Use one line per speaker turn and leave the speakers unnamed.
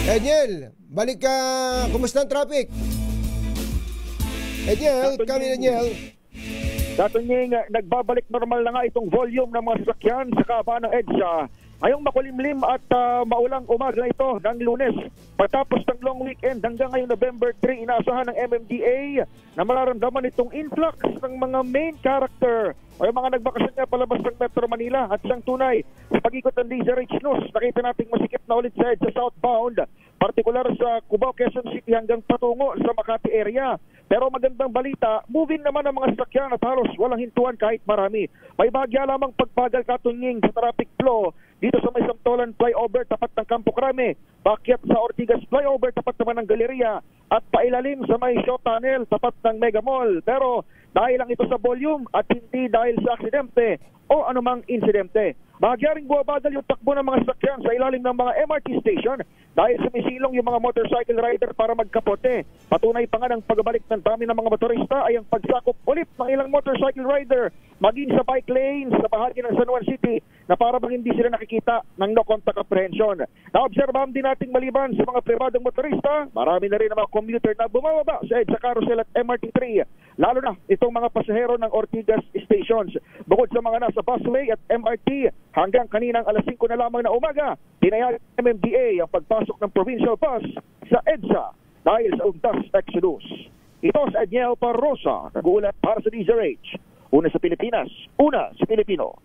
Enyel, balik ka. Kumusta ang traffic? Enyel, kami Enyel.
Datunying, nagbabalik normal na nga itong volume ng mga sasakyan sa kabaan ng EDSA. Ngayong makulimlim at maulang umaga na ito ng Lunes. Patapos ng long weekend hanggang ngayong November 3, inaasahan ng MMDA na mararamdaman itong influx ng mga main character o yung mga nagbakasyon nga palabas ng Metro Manila at isang tunay sa pag-ikot ng DZRH News. Nakita nating masikip na ulit sa EDSA southbound, partikular sa Cubao, Quezon City hanggang patungo sa Makati area. Pero magandang balita, moving naman ang mga sasakyan at halos walang hintuan kahit marami. May bahagya lamang pagbagal katunying sa traffic flow dito sa may Samtolan flyover tapat ng Campo Crame, pakyat sa Ortigas flyover tapat naman ng Galeria at pailalim sa may Shaw Tunnel tapat ng Mega Mall. Pero dahil lang ito sa volume at hindi dahil sa aksidente o anumang insidente. Bahagya ring buwabagal yung takbo ng mga sasakyan sa ilalim ng mga MRT station dahil sumisilong yung mga motorcycle rider para magkapote. Patunay pa nga ng pagbabalik ng dami ng mga motorista ay ang pagsakop ulit ng ilang motorcycle rider maging sa bike lane sa bahagi ng San Juan City na para bang hindi sila nakikita ng no contact apprehension. Naobserbahan din nating maliban sa mga pribadong motorista, marami na rin ang mga commuter na bumababa sa EDSA Carousel at MRT3, lalo na itong mga pasahero ng Ortigas stations. Bukod sa mga nasa busway at MRT, hanggang kaninang alas 5 na lamang na umaga, tinayag ng MMDA ang pagpasok ng provincial bus sa EDSA dahil sa undas exodus. Ito sa Edniel Parrosa, nag-uulat para sa DZRH. Una sa Pilipinas, una sa Pilipino.